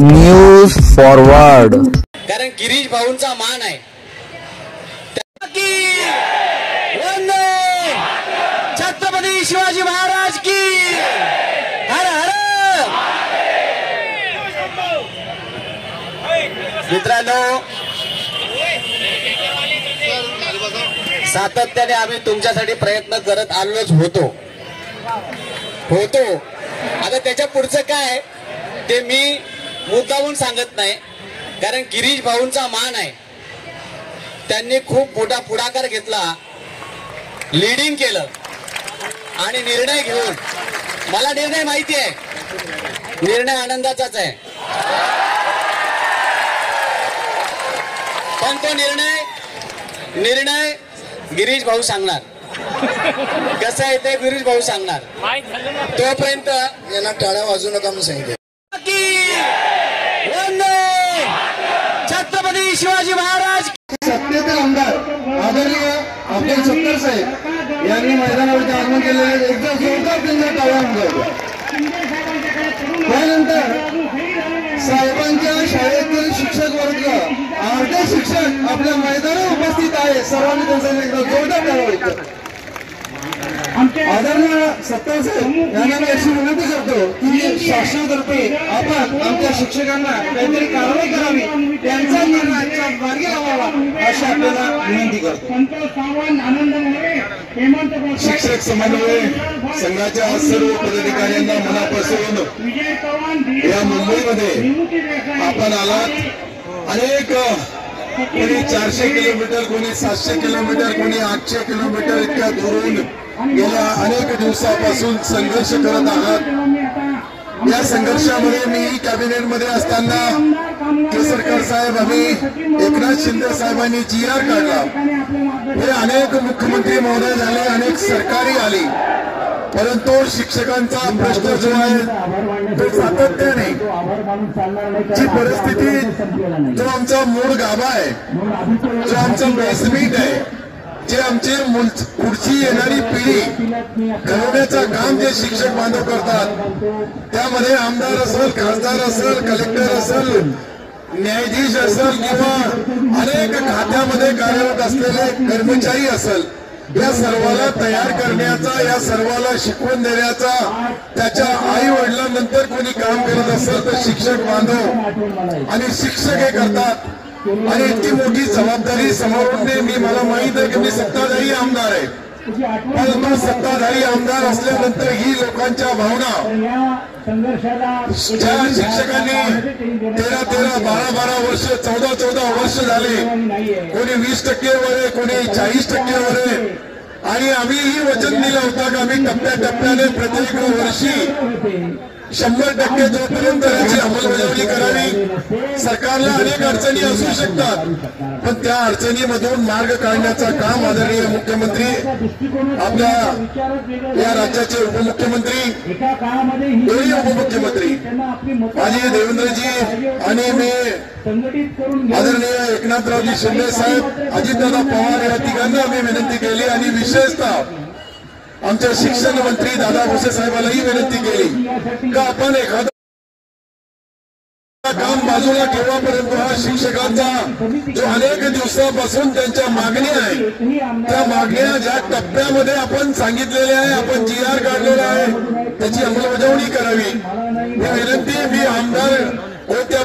News forward. कारण गिरीश भाऊंचा मान आहे। छत्रपती शिवाजी महाराज की हर हर। मित्रांनो, सातत्याने आम्ही तुमच्यासाठी प्रयत्न करत आलोच होतो। आता त्याच्या पुढचं काय ते मी मुद्दामून सांगत नाही, कारण गिरीश भाऊंचा मान आहे। त्यांनी खूप मोठा पुढाकार घेतला, लीडिंग केलं आणि निर्णय घेऊन, मला निर्णय माहिती आहे, निर्णय आनंदाचाच आहे, पण तो निर्णय गिरीश भाऊ सांगणार। कसं आहे ते गिरीश भाऊ सांगणार, तोपर्यंत यांना टाळ्या वाजू नका म्हणून सांगितलं। छत्रपती शिवाजी महाराज। सत्तेचे आमदार आदरणीय अब्दुल सत्तार साहेब यांनी मैदानावरती आगमन केलेले एकदा जोरदार त्यांना टाळ्या वाजवल्या। त्यानंतर साहेबांच्या शाळेतील शिक्षक वर्ग, अर्धे शिक्षक आपल्या मैदानावर उपस्थित आहे, सर्वांनी त्यांचा एकदा जोरदार टाळ्या वाजवल्या। आदरणीय सत्तार साहेब यांना मी अशी विनंती करतो की शासनातर्फे आपण आमच्या शिक्षकांना काहीतरी कारवाई करावी, त्यांचा निर्णय मार्गी लावावा अशी आपल्याला विनंती करतो। शिक्षक समन्वय संघाच्या सर्व पदाधिकाऱ्यांना मनापासून या मुंबईमध्ये आपण आलात। अनेक कोणी 400 किलोमीटर, कोणी 700 किलोमीटर, कोणी 800 किलोमीटर इतक्या दुरून गेल्या अनेक दिवसापासून संघर्ष करत आहात। या संघर्षामध्ये मी कॅबिनेटमध्ये असताना केसरकर साहेब, आम्ही एकनाथ शिंदे साहेबांनी GR काढला। हे अनेक मुख्यमंत्री महोदय झाले, अनेक सरकारी आली, परंतु शिक्षकांचा प्रश्न जो आहे तो सातत्याने, जी परिस्थिती, जो आमचा मूळ गाभा आहे, जो आमचा बेसमेंट आहे, जे आमचे पुढची येणारी पिढी घडवण्याचं काम जे शिक्षक बांधव करतात, त्यामध्ये आमदार असेल, खासदार असेल, कलेक्टर असेल, न्यायाधीश असेल किंवा अनेक खात्यामध्ये कार्यरत असलेले कर्मचारी असेल, या सर्वाला तयार करण्याचा, या सर्वाला शिकवून देण्याचा, त्याच्या आई वडिलांनंतर कोणी काम करत असेल तर शिक्षक बांधव आणि शिक्षक हे करतात। आणि इतकी मोठी जबाबदारी समोरून मला माहित आहे की मी सत्ताधारी आमदार आहे, परंतु सत्ताधारी आमदार असल्यानंतर ही लोकांच्या भावना, ज्या शिक्षकांनी 13-13, 12-12 वर्ष, 14-14 वर्ष झाले, कोणी 20% वर आहे, कोणी 40% वर आहे, आणि आम्ही ही वचन दिलं होतं की आम्ही टप्प्याटप्प्याने प्रत्येक वर्षी 100% जोपर्यंत त्याची अंमलबजावणी करावी। सरकारला अनेक अडचणी असू शकतात, पण त्या अडचणीमधून मार्ग काढण्याचं काम आदरणीय मुख्यमंत्री, आपल्या या राज्याचे उपमुख्यमंत्री, दोन्ही उपमुख्यमंत्री माझे देवेंद्रजी आणि मी आदरणीय एकनाथरावजी शिंदे साहेब, अजितदादा पवार या तिघांना आम्ही विनंती केली आणि विशेषतः आमच्या शिक्षण मंत्री दादा भुसे साहेबांनाही विनंती केली का आपण एखादं काम बाजूला ठेवा, परंतु हा शिक्षकांचा जो अनेक दिवसापासून त्यांच्या मागण्या आहे, त्या मागण्या ज्या टप्प्यामध्ये आपण सांगितलेल्या आहे, आपण GR काढलेला आहे, त्याची अंमलबजावणी करावी ही विनंती मी आमदार